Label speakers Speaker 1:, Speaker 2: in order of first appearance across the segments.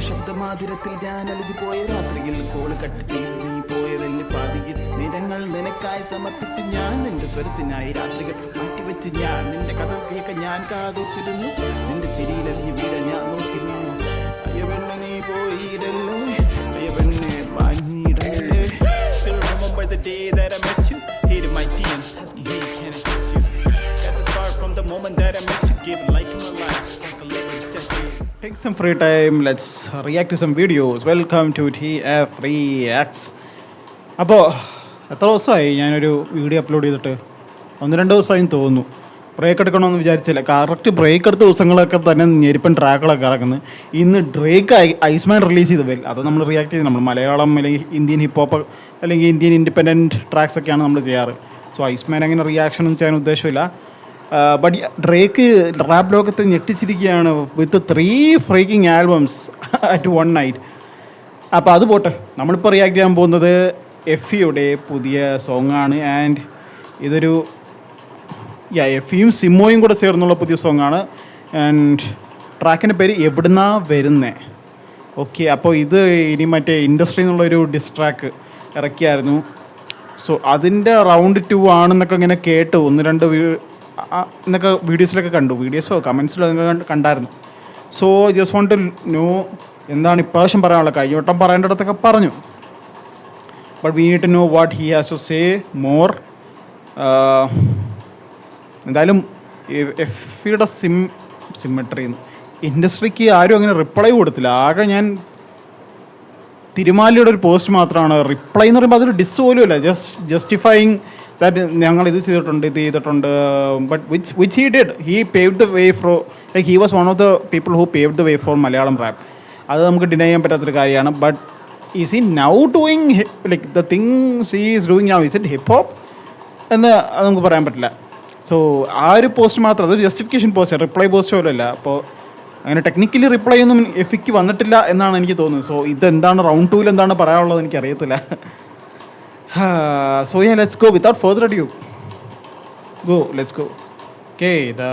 Speaker 1: ശബ്ദമാതിരത്തിൽ ഞാൻ അലിഞ്ഞു പോയ രാത്രിയിൽ കോള് കട്ട് ചെയ്ത് നീ പോയതെന്നെ പാതിയിൽ നിരങ്ങൾ നിനക്കായി സമർപ്പിച്ച് ഞാൻ നിന്റെ സ്വരത്തിനായി രാത്രികൾ മാറ്റിവെച്ച് ഞാൻ നിന്റെ കഥ കേൾക്കാൻ ഞാൻ കാതോത്തിരുന്നു നിന്റെ ചിരിയിലലിഞ്ഞു വീട ഞാൻ നോക്കിയിരുന്നു അയ്യവെണ്ണ നീ പോയിരല്ലേ അയ്യവെണ്ണെ പാഞ്ഞിടല്ലേ Still remember the day that I met you Hated my DMs asking hey can I kiss you At the start from the moment that I met you Gave a life to my life like a living statue Take some free time, let's react to some videos. Welcome to TF Reacts. അപ്പോൾ എത്ര ദിവസമായി ഞാനൊരു video upload ചെയ്തിട്ട് 1-2 ദിവസമായി തോന്നുന്നു. Break എടുക്കണമെന്ന് വിചാരിച്ചില്ല. Correct break എടുത്ത ദിവസങ്ങളൊക്കെ തന്നെ ഞെരിപ്പൻ ട്രാക്കുകളൊക്കെ ഇറക്കുന്നത്. ഇന്ന് ഡ്രേക്ക് ഐസ്മാൻ റിലീസ് ചെയ്ത് വരും. അത് നമ്മൾ റിയാക്ട് ചെയ്ത് നമ്മൾ മലയാളം അല്ലെങ്കിൽ ഇന്ത്യൻ ഹിപ്പ് ഹോപ്പ് അല്ലെങ്കിൽ ഇന്ത്യൻ ഇൻഡിപെൻഡൻറ്റ് ട്രാക്സ് ഒക്കെയാണ് നമ്മൾ ചെയ്യാറ്. സോ ഐസ്മാൻ അങ്ങനെ റിയാക്ഷനൊന്നും ചെയ്യാൻ ഉദ്ദേശമില്ല. ബട്ട് ഡ്രേക്ക് റാപ്പ് ലോകത്ത് ഞെട്ടിച്ചിരിക്കുകയാണ് വിത്ത് 3 freaking albums at one night. അപ്പോൾ അത് പോട്ടെ, നമ്മളിപ്പോൾ റിയാക്ട് ചെയ്യാൻ പോകുന്നത് എഫിയുടെ പുതിയ സോങ്ങാണ്. ആൻഡ് ഇതൊരു എഫിയും സിമ്മോയും കൂടെ ചേർന്നുള്ള പുതിയ സോങ്ങാണ്. ആൻഡ് ട്രാക്കിൻ്റെ പേര് എവിടുന്നാ വരുന്നേ. ഓക്കെ, അപ്പോൾ ഇത് ഇനി മറ്റേ ഇൻഡസ്ട്രി എന്നുള്ളൊരു ഡിസ്ട്രാക്ക് ഇറക്കിയായിരുന്നു. സോ അതിൻ്റെ റൗണ്ട് 2 ആണെന്നൊക്കെ ഇങ്ങനെ കേട്ടു. 1-2 എന്നൊക്കെ വീഡിയോസിലൊക്കെ കണ്ടു, വീഡിയോസോ കമൻസിലൊക്കെ കണ്ടായിരുന്നു. So just want to know എന്താണ് ഇപ്രാവശ്യം പറയാനുള്ളത്. കഴിഞ്ഞ വട്ടം പറയേണ്ടിടത്തൊക്കെ പറഞ്ഞു. But we need to know what he has to say more. എന്തായാലും എഫിയുടെ സിമ്മെട്രി ഇൻഡസ്ട്രിക്ക് ആരും അങ്ങനെ റിപ്ലൈ കൊടുത്തില്ല. ആകെ ഞാൻ തിരുമാലിയുടെ ഒരു പോസ്റ്റ് മാത്രമാണ് റിപ്ലൈ എന്ന് പറയുമ്പോൾ അതൊരു ഡിസ് പോലും ഇല്ല. ജസ്റ്റിഫൈങ് ദാറ്റ് ഞങ്ങൾ ഇത് ചെയ്തിട്ടുണ്ട്. But which he did, he paved the way for like he was one of the people who paved the way for Malayalam rap. അത് നമുക്ക് ഡിനൈ ചെയ്യാൻ പറ്റാത്തൊരു കാര്യമാണ്. But is he now doing like the things he is doing now is it hip hop എന്ന് അത് നമുക്ക് പറയാൻ പറ്റില്ല. സോ ആ ഒരു പോസ്റ്റ് മാത്രം, അതൊരു ജസ്റ്റിഫിക്കേഷൻ പോസ്റ്റ്, റിപ്ലൈ പോസ്റ്റ് പോലും അല്ല. അപ്പോൾ അങ്ങനെ ടെക്നിക്കലി റിപ്ലൈ ഒന്നും എഫിക്ക് വന്നിട്ടില്ല എന്നാണ് എനിക്ക് തോന്നുന്നത്. സോ ഇതെന്താണ് റൗണ്ട് 2 എന്താണ് പറയാനുള്ളത് എനിക്കറിയത്തില്ല. So yeah, let's go without further ado. Let's go. Okay, the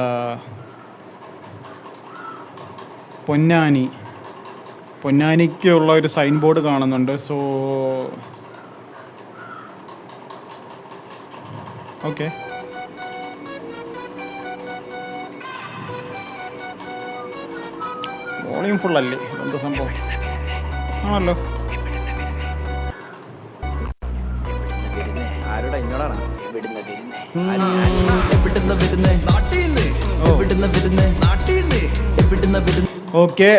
Speaker 1: പൊന്നാനിക്കുള്ള ഒരു സൈൻ ബോർഡ് കാണുന്നുണ്ട്. സോ ഓക്കെ, വോളിയം ഫുള്ളല്ലേ, എന്താ സംഭവം ആണല്ലോ. ഓക്കെ,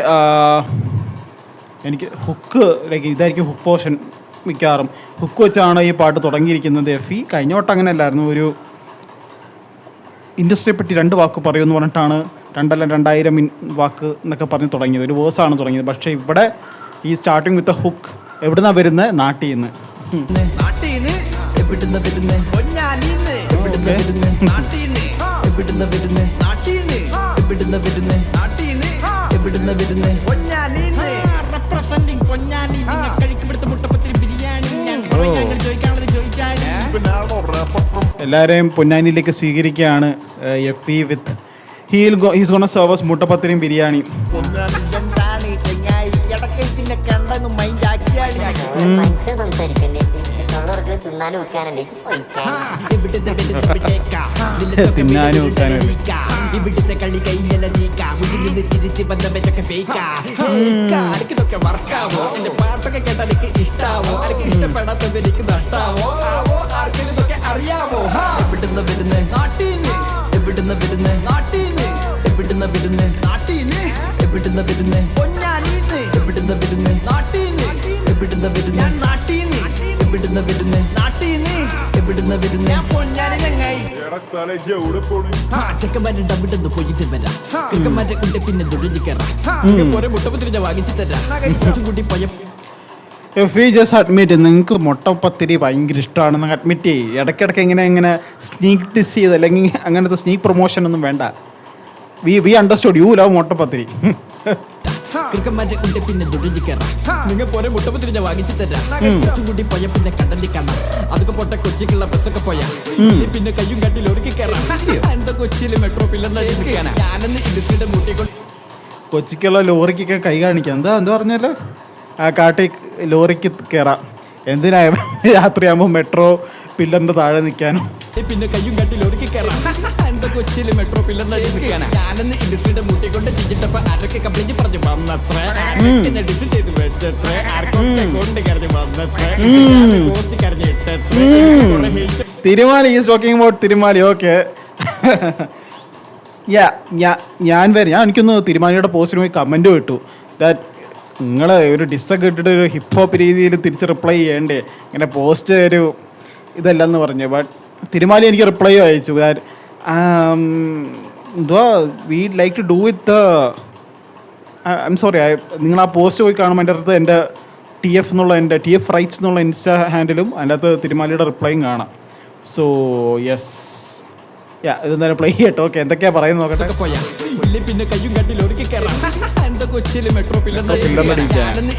Speaker 1: എനിക്ക് ഹുക്ക് ലൈക്ക് ഇതായിരിക്കും ഹുക്ക് പോർഷൻ. മിക്കവാറും ഹുക്ക് വെച്ചാണ് ഈ പാട്ട് തുടങ്ങിയിരിക്കുന്നത്. എഫി കഴിഞ്ഞ വട്ടം അങ്ങനെ അല്ലായിരുന്നു, ഒരു ഇൻഡസ്ട്രിയെ പറ്റി 2 വാക്ക് പറയുമെന്ന് പറഞ്ഞിട്ടാണ് 2000 വാക്ക് എന്നൊക്കെ പറഞ്ഞ് തുടങ്ങിയത്. ഒരു വേഴ്സാണ് തുടങ്ങിയത്. പക്ഷേ ഇവിടെ ഈ സ്റ്റാർട്ടിങ് വിത്ത് ഹുക്ക് എവിടുന്നാണ് വരുന്നത്, നാട്ടിൽ നിന്ന്. എല്ലാവരെയും പൊന്നാനിയിലേക്ക് സ്വീകരിക്കുകയാണ് എഫി വിത്ത് ഹീസ് ഗോണ സർവസ് മുട്ടപ്പത്തിരിയും ബിരിയാണി. തിന്നാനും ഇവിടുത്തെ കളി കഴിഞ്ഞല്ല നീക്കാ ചിരിച്ച് ബന്ധപ്പെട്ടൊക്കെ ഫേക്കാ. എനിക്കിതൊക്കെ വർക്കാവോ, എന്റെ പാട്ടൊക്കെ കേട്ടാ എനിക്ക് ഇഷ്ടാവോ, എനിക്ക് ഇഷ്ടപ്പെടാത്തത് എനിക്ക് നഷ്ടാവോ ആവോ, ആർക്കും ഇതൊക്കെ അറിയാവോ. എവിടുന്ന് വരുന്നേ നാട്ടീന്ന്, എവിടുന്ന് വരുന്നേ നാട്ടീന്ന്, എവിടുന്ന് വരുന്നേ നാട്ടീന്ന്, എവിടുന്ന് വരുന്നേ പൊന്നാനീന്ന്, എവിടുന്ന് വരുന്നേ നാട്ടീന്ന്, എവിടുന്ന് വരുന്നേ നാട്ടീന്ന്, എവിടുന്ന് വരുന്നേ നാട്ടീന്ന്, എവിടുന്ന് വരുന്നേ പൊന്നാനി ചങ്ങായി. ചെക്കന്മാരുടെ അവിടുന്ന് പോയിട്ട് വരാം, ചെക്കന്മാരുടെ കൊണ്ട് പിന്നെ തുഴഞ്ഞു കയറാം, കുറെ മുട്ടപ്പത്തിരി വാങ്ങിച്ചു തരാം കൂട്ടി പോയ. എഫ് ജസ്റ്റ് അഡ്മിറ്റ്, നിങ്ങൾക്ക് മുട്ടപ്പത്തിരി ഭയങ്കര ഇഷ്ടമാണെന്ന് അഡ്മിറ്റ് ചെയ്യും. ഇടയ്ക്കിടയ്ക്ക് ഇങ്ങനെ സ്നീക്ക് ഡിസ് ചെയ്ത് അല്ലെങ്കിൽ അങ്ങനത്തെ സ്നീക്ക് പ്രൊമോഷൻ ഒന്നും വേണ്ട. We understood, you love muttapathiri.
Speaker 2: ക്രിക്കന്മാരെ കൊണ്ട് പിന്നെ തുഴഞ്ഞു കയറാം, നിങ്ങൾ പോരെ മുട്ടപ്പത്തിരി വാങ്ങിച്ചു തരാം, കൂട്ടി പോയ പിന്നെ കടലിൽ കാണാം, അതൊക്കെ പൊട്ട കൊച്ചിക്കുള്ള ബസ്സൊക്കെ പോയാ പിന്നെ കയ്യും കാട്ടിൽ ഒരുക്കി കയറാം. എന്താ കൊച്ചിയില് മെട്രോ പില്ലറിന്റെ ഞാനെന്ന് ഇടുക്കിയുടെ മൂട്ടിക്കൊണ്ട്
Speaker 1: കൊച്ചിക്കുള്ള ലോറിക്കൊക്കെ കൈ കാണിക്കാം. എന്താ പറഞ്ഞല്ലോ, ആ കാട്ടി ലോറിക്ക് കയറാം. എന്തിനാ രാത്രിയാകുമ്പോൾ മെട്രോ പില്ലറിൻ്റെ താഴെ നിൽക്കാനോ?
Speaker 2: പിന്നെ കയ്യും കാട്ടി ലോറിക്ക് കയറാം. എന്താ കൊച്ചിയില് മെട്രോ പില്ലറിന്റെ അടിയിൽ നിൽക്കാനാ? ഞാനെന്ന് ഇൻഡസ്ട്രിയുടെ മൂട്ടിക്കൊണ്ട് ചിരിച്ചപ്പോ ആരൊക്കെ കംപ്ലൈന്റ് പറഞ്ഞു വന്നത്രേ, ആരൊക്കെ ഡിസിൽ ചെയ്ത് വെച്ചത്രേ, ആർക്കൊക്കെ കൊണ്ട് കരഞ്ഞു വന്നത്രേ, പോസ്റ്റ് കരഞ്ഞു ഇട്ടത്രേ.
Speaker 1: Thirumali is talking about Thirumali. Okay, ഞാൻ എനിക്കൊന്ന് തിരുമാലിയുടെ പോസ്റ്റിന് പോയി കമൻറ്റ് കിട്ടു ദാറ്റ് നിങ്ങൾ ഒരു ഡിസ്സൊക്കെ ഇട്ടിട്ട് ഒരു ഹിപ്പ് ഹോപ്പ് രീതിയിൽ തിരിച്ച് റിപ്ലൈ ചെയ്യണ്ടേ, ഇങ്ങനെ പോസ്റ്റ് ഒരു ഇതല്ലെന്ന് പറഞ്ഞു. ബട്ട് തിരുമാലി എനിക്ക് റിപ്ലൈ അയച്ചു ദാറ്റ് എന്തോ we like to do it. I'm sorry, നിങ്ങൾ ആ പോസ്റ്റ് പോയി കാണുമ്പോൾ എൻ്റെ അടുത്ത് എൻ്റെ ടി എഫ് റൈറ്റ്സ് എന്നുള്ള ഇൻസ്റ്റാ ഹാൻഡിലും അതിൻ്റെ അകത്ത് തിരുമാലിയുടെ റിപ്ലൈയും കാണാം. സോ യെസ്, ഇതെന്തായാലും പ്ലേ ചെയ്യട്ടോ. ഓക്കെ, എന്തൊക്കെയാ പറയുന്നത് നോക്കട്ടെ.
Speaker 2: പിന്നെ കയ്യും കാട്ടി ലോറിക്ക് കയറാം. എന്താ കൊച്ചിയില് മെട്രോ പില്ലറിന്റെ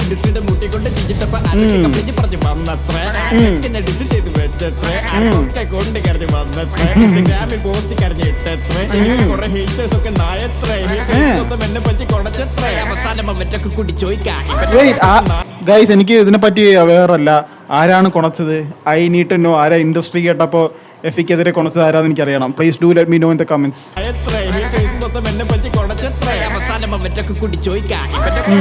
Speaker 2: ഇൻഡസ്ട്രിയുടെ മൂട്ടിക്കൊണ്ട് ചിരിച്ചപ്പോ ആരൊക്കെ കംപ്ലൈന്റ് പറഞ്ഞു വന്നത്രേ, ആരൊക്കെ ഡിസിൽ ചെയ്ത് വെച്ചത്രേ, ആർക്കൊക്കെ കൊണ്ട് കരഞ്ഞു വന്നത്രേ, ഇൻസ്റ്റാഗ്രാമിൽ പോസ്റ്റ് കരഞ്ഞു ഇട്ടത്രേ, കുറെ ഹേറ്റേഴ്സ് ഒക്കെ നായത്രേ, ഹേറ്റേഴ്സ് എന്നെ പറ്റി കൊടച്ചത്രേ. അവസാനം അവറ്റൊക്കെ കൂടി ചോദിക്കാം,
Speaker 1: ഗൈസ് എനിക്ക് ഇതിനെപ്പറ്റി വേറല്ല, ആരാണ് കുണച്ചത്? I need to know. ആരാ ഇൻഡസ്ട്രി കേട്ടപ്പോൾ എഫിക്കെതിരെ കുണച്ചത് ആരാന്ന് എനിക്കറിയണം. Please do let me know in the comments.
Speaker 2: എന്നെ പറ്റി കൊടച്ചത്രേ. അവസാനം അവറ്റൊക്കെ കൂടി ചോദിക്കാം,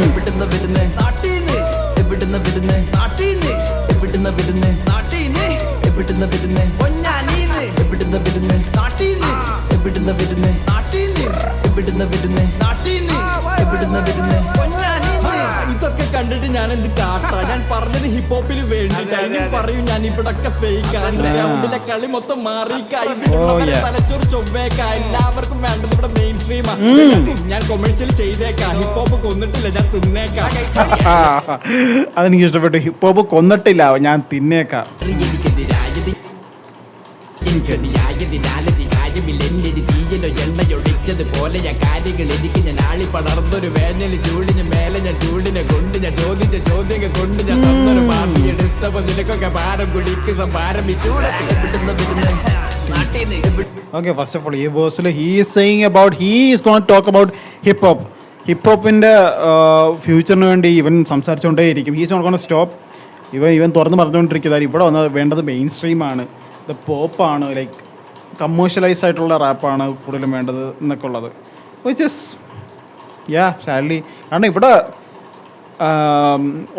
Speaker 2: എവിടുന്ന വരുന്നേ നാട്ടീന്ന്, എവിടുന്ന വരുന്നേ നാട്ടീന്ന്, എവിടുന്ന വരുന്നേ നാട്ടീന്ന്, എവിടുന്ന വരുന്നേ പൊന്നാനീന്ന്, എവിടുന്ന വരുന്നേ നാട്ടീന്ന്, എവിടുന്ന വരുന്നേ നാട്ടീന്ന്, എവിടുന്ന വരുന്നേ നാട്ടീന്ന്, എവിടുന്ന വരുന്നേ പൊന്നാനീന്ന്. ഇതൊക്കെ കണ്ടിട്ട് ഞാൻ എന്ത് കാട്ടാ? ഞാൻ പറഞ്ഞത് ഹിപ്പ് ഹോപ്പിന് വേണ്ടിട്ട് പറയും. ഞാൻ ഇവിടൊക്കെ ഫേക്കാണ്, ഗ്രൗണ്ടിലെ കളി മൊത്തം മാറിക്കായി, തലച്ചോറ് ചൊവ്വേക്കാ. എല്ലാവർക്കും വേണ്ടത് ഇവിടെ മെയിൻ സ്ട്രീമാ. ഞാൻ കൊമേഴ്സ്യൽ ചെയ്തേക്കാം, ഹിപ്പ് ഹോപ്പ് കൊന്നിട്ടില്ല, ഞാൻ തിന്നേക്കാം.
Speaker 1: അതെനിക്ക് ഇഷ്ടപ്പെട്ടു. ഹിപ്പ് ഹോപ്പ് കൊന്നിട്ടില്ല, ഞാൻ തിന്നേക്കാം.
Speaker 2: എണ്ണയൊഴിച്ചത് പോലെ ഞാൻ കാര്യങ്ങൾ എനിക്ക് ഞാൻ ആളി പടർന്നൊരു വേനൽ ചൂടിന് മേലെ ഞാൻ ചൂടിനെ കൊണ്ട് ഞാൻ ചോദിച്ച ചോദ്യങ്ങൾ കൊണ്ട് ഞാൻ തന്നൊരു പാർട്ടി എടുത്തപ്പോ നിനക്കൊക്കെ ഭാരം കുടിക്കുന്ന ഭാരം ഈ ചൂടത്തിൽ
Speaker 1: Okay, first of all, ഈ വേഴ്സിൽ he is saying about he is going to talk about hip hop. Hip ഹോപ്പിൻ്റെ ഫ്യൂച്ചറിന് വേണ്ടി ഇവൻ സംസാരിച്ചുകൊണ്ടേയിരിക്കും. He's not gonna stop. ഇവൻ തുറന്ന് പറഞ്ഞുകൊണ്ടിരിക്കുന്നത് ഇവിടെ വന്നത് വേണ്ടത് മെയിൻ സ്ട്രീമാണ്, ഇത് പോപ്പാണ്, ലൈക്ക് കമേഴ്ഷ്യലൈസ് ആയിട്ടുള്ള റാപ്പാണ് കൂടുതലും വേണ്ടത് എന്നൊക്കെ ഉള്ളത്. Which is sadly. കാരണം ഇവിടെ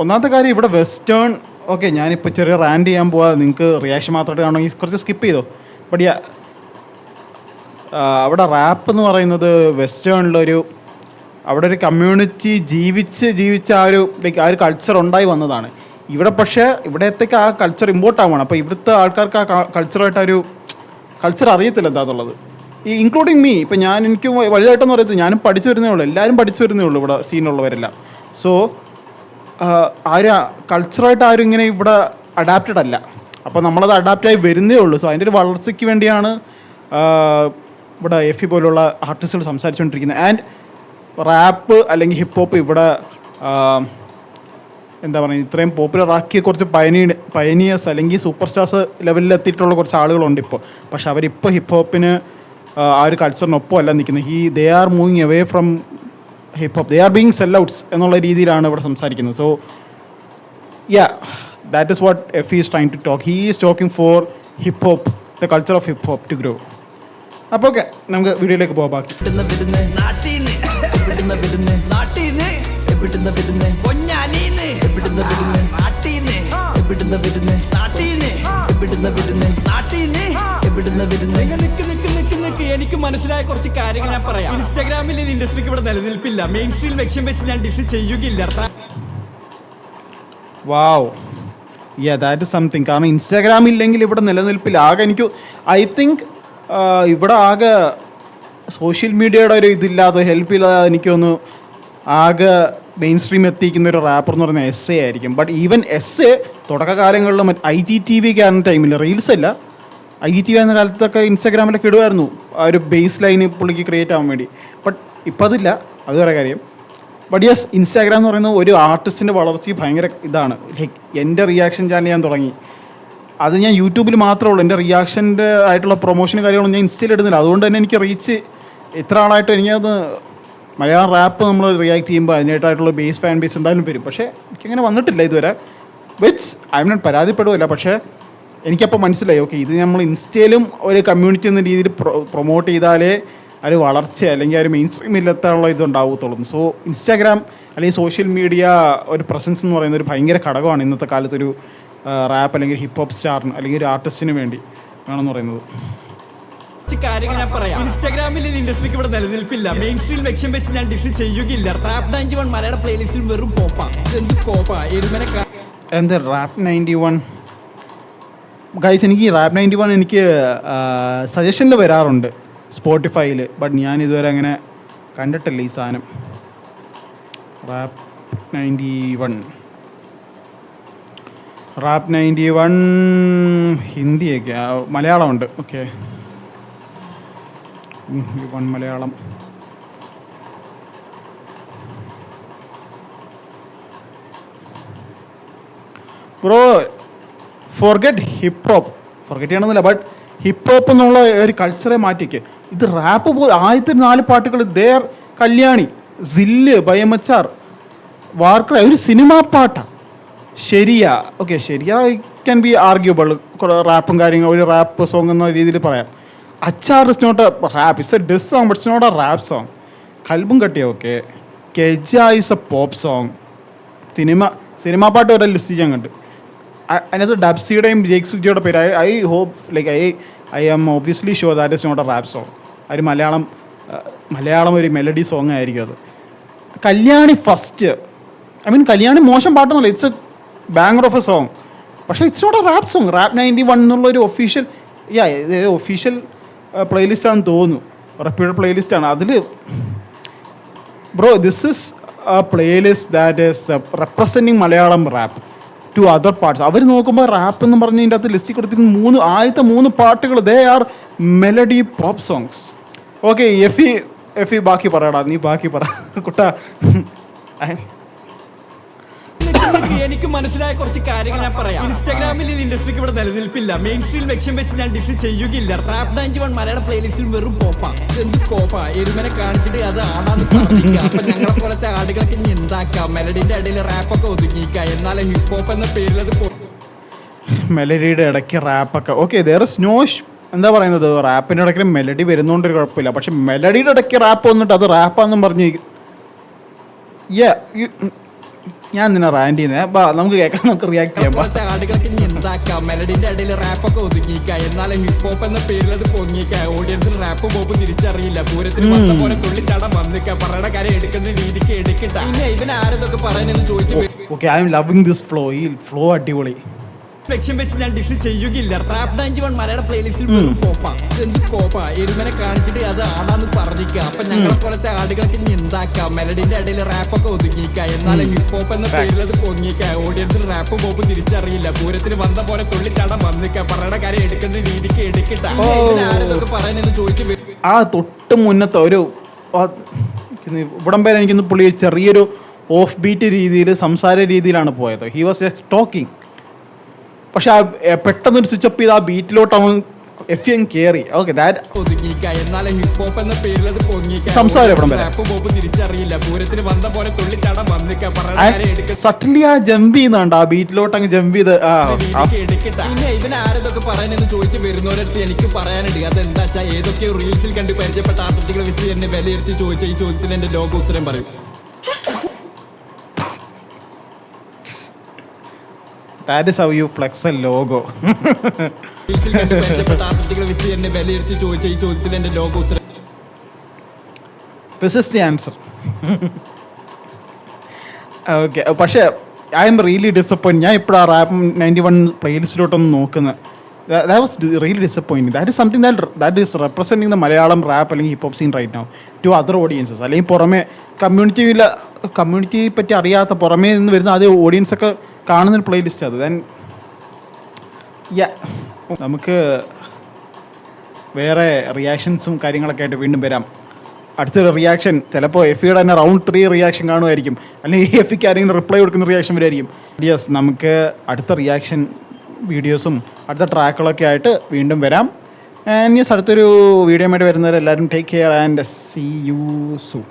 Speaker 1: ഒന്നാമത്തെ കാര്യം ഇവിടെ വെസ്റ്റേൺ. ഓക്കെ, ഞാനിപ്പോൾ ചെറിയ റാൻഡ് ചെയ്യാൻ പോവാം, നിങ്ങൾക്ക് റിയാക്ഷൻ മാത്രമായിട്ട് കാണുമെങ്കിൽ കുറച്ച് സ്കിപ്പ് ചെയ്തോ. ബട്ട് അവിടെ റാപ്പ് എന്ന് പറയുന്നത് വെസ്റ്റേണിലൊരു അവിടെ ഒരു കമ്മ്യൂണിറ്റി ജീവിച്ച ആ ഒരു കൾച്ചർ ഉണ്ടായി വന്നതാണ്. ഇവിടെ പക്ഷേ ഇവിടത്തേക്ക് ആ കൾച്ചർ ഇമ്പോർട്ട് ആവുകയാണ്. അപ്പോൾ ഇവിടുത്തെ ആൾക്കാർക്ക് ആ കൾച്ചറായിട്ടൊരു കൾച്ചർ അറിയത്തില്ല എന്താണെന്നുള്ളത്, ഇൻക്ലൂഡിങ് മീ. ഇപ്പം എനിക്ക് വലുതായിട്ടൊന്നും അറിയത്തില്ല, ഞാനും പഠിച്ചു വരുന്നേ ഉള്ളൂ, എല്ലാവരും പഠിച്ചു വരുന്നേ ഉള്ളൂ ഇവിടെ സീനുള്ളവരെല്ലാം. സോ കൾച്ചറായിട്ട് ആരും ഇങ്ങനെ ഇവിടെ അഡാപ്റ്റഡ് അല്ല. അപ്പോൾ നമ്മളത് അഡാപ്റ്റായി വരുന്നേ ഉള്ളൂ. സോ അതിൻ്റെ ഒരു വളർച്ചയ്ക്ക് വേണ്ടിയാണ് ഇവിടെ എഫി പോലുള്ള ആർട്ടിസ്റ്റുകൾ സംസാരിച്ചുകൊണ്ടിരിക്കുന്നത്. ആൻഡ് റാപ്പ് അല്ലെങ്കിൽ ഹിപ്പ് ഹോപ്പ് ഇവിടെ എന്താ പറയുക, ഇത്രയും പോപ്പുലർ ആക്കിയ കുറച്ച് പയനിയേഴ്സ് അല്ലെങ്കിൽ സൂപ്പർ സ്റ്റാർസ് ലെവലിൽ എത്തിയിട്ടുള്ള കുറച്ച് ആളുകളുണ്ട് ഇപ്പോൾ. പക്ഷെ അവരിപ്പോൾ ഹിപ്പ് ഹോപ്പിന് ആ ഒരു കൾച്ചറിനൊപ്പം അല്ല നിൽക്കുന്നത്. They are moving away from hip hop, they are being sellouts എന്നുള്ള രീതിയിലാണ് ഇവിടെ സംസാരിക്കുന്നത്. So that is what F is trying to talk. He is talking for hip hop, the culture of hip hop to grow. അപ്പോൾ okay, നമുക്ക് വീഡിയോയിലേക്ക് പോകാം. ബാക്കി
Speaker 2: എനിക്ക് മനസ്സിലായ കുറച്ച് കാര്യങ്ങൾ ഞാൻ പറയാം. ഇൻസ്റ്റാഗ്രാമിൽ ഇൻഡസ്ട്രിക്ക് ഇവിടെ നിലനിൽപ്പില്ല, മെയിൻ സ്ട്രീം ലക്ഷ്യം വെച്ച് ഞാൻ ഡിസ് ചെയ്യുകയില്ല.
Speaker 1: വാവ്, ദാറ്റ് ഇസ് സംതിങ്. കാരണം ഇൻസ്റ്റാഗ്രാം ഇല്ലെങ്കിൽ ഇവിടെ നിലനിൽപ്പില്ല. ആകെ ഐ തിങ്ക് ഇവിടെ ആകെ സോഷ്യൽ മീഡിയയുടെ ഒരു ഇതില്ലാതെ ഹെൽപ്പില്ലാതെ എനിക്കൊന്ന് ആകെ മെയിൻ സ്ട്രീം എത്തിക്കുന്ന ഒരു റാപ്പർ എന്ന് പറയുന്നത് എസ് എ ആയിരിക്കും. ബട്ട് ഈവൻ എസ് എ തുടക്കകാലങ്ങളിൽ IGTV ആയിരുന്ന ടൈമിൽ, റീൽസ് അല്ല, IGTV ആയിരുന്ന കാലത്തൊക്കെ ഇൻസ്റ്റാഗ്രാമിലൊക്കെ ഇടുമായിരുന്നു ആ ഒരു ബേസ് ലൈന് പുള്ളിക്ക് ക്രിയേറ്റ് ആവാൻ വേണ്ടി. ബട്ട് ഇപ്പം അതില്ല, അത് വേറെ കാര്യം. ബട്ട് യെസ്, ഇൻസ്റ്റാഗ്രാം എന്ന് പറയുന്നത് ഒരു ആർട്ടിസ്റ്റിൻ്റെ വളർച്ചയ്ക്ക് ഭയങ്കര ഇതാണ്. ലൈക്ക് എൻ്റെ റിയാക്ഷൻ ചാനൽ ഞാൻ തുടങ്ങി, അത് ഞാൻ യൂട്യൂബിൽ മാത്രമേ ഉള്ളൂ. എൻ്റെ റിയാക്ഷൻ്റെ ആയിട്ടുള്ള പ്രൊമോഷനും കാര്യങ്ങളൊന്നും ഞാൻ ഇൻസ്റ്റയിൽ ഇടുന്നില്ല. അതുകൊണ്ട് തന്നെ എനിക്ക് റീച്ച് ഇത്ര ആളായിട്ട് എനിക്കത് മലയാളം റാപ്പ് നമ്മൾ റിയാക്ട് ചെയ്യുമ്പോൾ അതിനായിട്ടുള്ള ബേസ് ഫാൻ ബേസ് എന്തായാലും വരും. പക്ഷേ എനിക്കങ്ങനെ വന്നിട്ടില്ല ഇതുവരെ. വിച്ച് ഐ എം നോട്ട് പരാതിപ്പെടുകയില്ല. പക്ഷേ എനിക്കപ്പോൾ മനസ്സിലായി, ഓക്കെ ഇത് നമ്മൾ ഇൻസ്റ്റയിലും ഒരു കമ്മ്യൂണിറ്റി എന്ന രീതിയിൽ പ്രൊമോട്ട് ചെയ്താലേ ഒരു വളർച്ച അല്ലെങ്കിൽ ഒരു മെയിൻ സ്ട്രീമിലെത്താനുള്ള ഇതുണ്ടാവത്തുള്ളൂ. സോ ഇൻസ്റ്റാഗ്രാം അല്ലെങ്കിൽ സോഷ്യൽ മീഡിയ ഒരു പ്രസൻസ് എന്ന് പറയുന്ന ഒരു ഭയങ്കര ഘടകമാണ് ഇന്നത്തെ കാലത്തൊരു റാപ്പ് അല്ലെങ്കിൽ ഹിപ്പ് ഹോപ്പ് സ്റ്റാറിന് അല്ലെങ്കിൽ ഒരു ആർട്ടിസ്റ്റിന് വേണ്ടി വേണമെന്ന് പറയുന്നത്.
Speaker 2: കാര്യങ്ങൾ ഞാൻ പറയാം. ഇൻസ്റ്റാഗ്രാമിൽ ഇൻഡസ്ട്രിക്ക് ഇവിടെ നിലനിൽപ്പില്ല. മെയിൻ സ്ട്രീം ലക്ഷ്യം വെച്ച് ഞാൻ ഡിസ് ചെയ്യുകയില്ല. റാപ്പ് 91 മലയാള പ്ലേലിസ്റ്റിൽ വെറും പോപ്പാ. എന്ത് കോപ്പാ എരുമനെ
Speaker 1: എന്താ റാപ്പ് 91 ഗൈസ്? എനിക്ക് റാപ്പ് 91 എനിക്ക് സജഷനിൽ വരാറുണ്ട് സ്പോട്ടിഫൈയിൽ. ബട്ട് ഞാൻ ഇതുവരെ അങ്ങനെ കണ്ടിട്ടില്ല ഈ സാധനം. റാപ്പ് 91 ഹിന്ദിയൊക്കെ, മലയാളമുണ്ട്. Okay, Malayalam. Bro forget hip hop, forget ചെയ്യണമെന്നില്ല, ബട്ട് ഹിപ്പ് ഹോപ്പ് എന്നുള്ള ഒരു കൾച്ചറെ മാറ്റിക്ക്. ഇത് റാപ്പ് പോലെ ആദ്യത്തെ 4 പാട്ടുകൾ ദേർ കല്യാണി, സില്ല്, ബയമച്ചാർ, വാർക്ര ഒരു സിനിമാ പാട്ടാണ്. ശരിയാ, ഓക്കെ ശരിയാ, ക്യാൻ ബി ആർഗ്യൂബിൾ. റാപ്പും കാര്യങ്ങളും ഒരു റാപ്പ് സോങ് എന്ന രീതിയിൽ പറയാം. Achaar is not a rap, it's a diss song, but it's not a rap song. കൽബും കട്ടിയ okay. Keja is a pop song. Cinema പാട്ട് വരെ ലിസ്റ്റ് ചെയ്യാൻ കണ്ട്. അതിനകത്ത് ഡബ്സിയുടെയും ജേക്ക് സുജിയുടെ പേര് I hope like I am obviously sure that is not a rap song. ഒരു മലയാളം ഒരു മെലഡി സോങ് ആയിരിക്കും അത്. Kalyani first, I mean Kalyani മോശം പാട്ടൊന്നുമല്ല, it's a banger of a song. പക്ഷേ it's not a rap song. Rap 91 എന്നുള്ളൊരു ഒഫീഷ്യൽ പ്ലേലിസ്റ്റാണെന്ന് തോന്നുന്നു, റെപ്യൂട്ടഡ് പ്ലേലിസ്റ്റാണ്. അതിൽ bro this is a playlist that is representing Malayalam rap to other parts. അവർ നോക്കുമ്പോൾ റാപ്പ് എന്ന് പറഞ്ഞ് ഇതിൻ്റെ അകത്ത് ലിസ്റ്റിൽ കൊടുത്തിരുന്ന ആദ്യത്തെ 3 പാട്ടുകൾ they are melody pop songs. Okay Effi ബാക്കി പറയടാ, നീ ബാക്കി പറ കുട്ടാ.
Speaker 2: എനിക്ക് മനസ്സിലായ കുറച്ച് കാര്യങ്ങൾ ഞാൻ പറയാം. ഇൻസ്റ്റാഗ്രാമിൽ ഇൻഡസ്ട്രിക്ക് ഇവിടെ നിലനിൽപ്പില്ല. മെയിൻ സ്ട്രീം ലക്ഷ്യം വെച്ച് ഞാൻ ഡിസ് ചെയ്യുകയില്ല. റാപ്പ് 91 മലയാള പ്ലേലിസ്റ്റിൽ വെറും പോപ്പാ. എന്ത് കോപ്പാ എരുമനെ കാണിച്ചിട്ട് അത് ആടാന്ന് പറഞ്ഞിരിക്കുക. അപ്പൊ ഞങ്ങളെ പോലത്തെ ആടുകളൊക്കെ ഇനി എന്താക്കാം? മെലഡിന്റെ ഇടയിൽ റാപ്പൊക്കെ ഒതുങ്ങിക്കുക, എന്നാലും ഹിപ്പ് ഹോപ്പ് എന്ന പേരിൽ അത്
Speaker 1: മെലഡിയുടെ ഇടയ്ക്ക് റാപ്പൊക്കെ ഓക്കെ. ദേർ ഇസ് നോ എന്താ പറയുന്നത്, റാപ്പിൻ്റെ ഇടയ്ക്ക് മെലഡി വരുന്നോണ്ടൊരു കുഴപ്പമില്ല. പക്ഷെ മെലഡിയുടെ ഇടയ്ക്ക് റാപ്പ് വന്നിട്ട് അത് റാപ്പാന്നും പറഞ്ഞ് ഞാൻ നിന്നെ റാൻഡ് ചെയ്യുന്നത് നമുക്ക് കേൾക്കാം, നമുക്ക് റിയാക്ട് ചെയ്യാം.
Speaker 2: ആടുകളൊക്കെ ഇനി എന്താക്കാം? മെലഡിന്റെ ഇടയിൽ റാപ്പൊക്കെ ഒതുങ്ങിക്കുക, എന്നാലും ഹിപ്പ് ഹോപ്പ് എന്ന പേരിൽ അത് പൊങ്ങിക്കുക. ഓഡിയൻസിന് റാപ്പ് പോപ്പ് തിരിച്ചറിയില്ല. പൂരത്തിന് വന്ന പോലെ തുള്ളിച്ചാടാൻ വന്നിക്കുക. പറയണ കാര്യം എടുക്കുന്ന രീതിക്ക് എടുക്കട്ട. പിന്നെ ഇവനാരതൊക്കെ പറയുന്നത് ചോദിച്ചു.
Speaker 1: Okay, I M loving this flow. ഈ ഫ്ലോ അടിപൊളി.
Speaker 2: ലക്ഷ്യം വെച്ച് ഞാൻ ഡിസ് ചെയ്യുകയില്ല. റാപ്പ് 91 മലയാള പ്ലേലിസ്റ്റിൽ വെറും പോപ്പാ. എന്ത് കോപ്പാ എരുമനെ കാണിച്ചിട്ട് അത് ആടാന്ന് പറഞ്ഞിരിക്കുക. അപ്പൊ ഞങ്ങളെ പോലത്തെ ആടുകളൊക്കെ ഇനി എന്താക്കാം? മെലഡിന്റെ ഇടയിൽ റാപ്പൊക്കെ ഒതുങ്ങിക്കുക, എന്നാലും ഹിപ്പ് ഹോപ്പ് എന്ന പേരിൽ അത് പൊങ്ങിക്കുക. ഓഡിയൻസിന് റാപ്പ് പോപ്പ് തിരിച്ചറിയില്ല. പൂരത്തിന് വന്ന പോലെ തുള്ളിച്ചാടാൻ വന്നിക്കുക. പറയണ കാര്യം എടുക്കുന്ന രീതിക്ക് എടുക്കട്ട. ആരതൊക്കെ പറയുന്നത് ചോദിച്ചു.
Speaker 1: ആ തൊട്ട് മുന്നത്തെ ഒരു ഇവിടം വരെ എനിക്കൊന്ന് പുള്ളി ചെറിയൊരു ഓഫ് ബീറ്റ് രീതിയിൽ സംസാര രീതിയിലാണ് പോയത്. He was just talking. പക്ഷെ പെട്ടെന്നൊരു സ്വിച്ച് അപ്പ് ചെയ്ത് ആ ബീറ്റിലോട്ട് അവൻ എഫിയും കയറി. ഓക്കെ സട്ടിലി ആ ജമ്പ് ചെയ്യുന്നുണ്ട്, ആ ബീറ്റിലോട്ട് അങ്ങ് ജമ്പ് ചെയ്ത്.
Speaker 2: ഇവനാരതൊക്കെ പറയുന്നത് ചോദിച്ചു വരുന്നവരടുത്ത് എനിക്ക് പറയാനുണ്ട്. അതെന്താ വെച്ചാൽ ഏതൊക്കെ റീൽസിൽ കണ്ട് പരിചയപ്പെട്ട ആർട്ടിസ്റ്റുകളെ വെച്ച് എന്നെ വിലയിരുത്തി ചോദിച്ച ഈ ചോദ്യത്തിന് എന്റെ ലോക ഉത്തരം പറയും.
Speaker 1: That is how you flex a logo. This is the answer. Okay, പക്ഷേ ഐ എം റിയലി ഡിസപ്പോയിൻറ്റ്. ഞാൻ ഇപ്പോഴാണ് റാപ്പ് 91 പ്ലേലിസ്റ്റിലോട്ടൊന്ന് നോക്കുന്നത്. That was really disappointing. That is something that is representing the Malayalam rap അല്ലെങ്കിൽ hip hop scene right now to other audiences. അല്ലെങ്കിൽ പുറമെ കമ്മ്യൂണിറ്റിയെ പറ്റി അറിയാത്ത പുറമേ നിന്ന് വരുന്ന അതേ ഓഡിയൻസൊക്കെ കാണുന്നൊരു പ്ലേലിസ്റ്റ് അത്. ദെൻ നമുക്ക് വേറെ റിയാക്ഷൻസും കാര്യങ്ങളൊക്കെ ആയിട്ട് വീണ്ടും വരാം. അടുത്തൊരു റിയാക്ഷൻ ചിലപ്പോൾ എഫിയുടെ തന്നെ റൗണ്ട് 3 റിയാക്ഷൻ കാണുമായിരിക്കും, അല്ലെങ്കിൽ എഫിക്ക് ആരെങ്കിലും റിപ്ലൈ കൊടുക്കുന്ന റിയാക്ഷൻ വരുമായിരിക്കും. യെസ്, നമുക്ക് അടുത്ത റിയാക്ഷൻ വീഡിയോസും അടുത്ത ട്രാക്കുകളൊക്കെ ആയിട്ട് വീണ്ടും വരാം. ആൻഡ് യെസ്, അടുത്തൊരു വീഡിയോ ആയിട്ട് വരുന്നവരെല്ലാവരും take care and see you soon.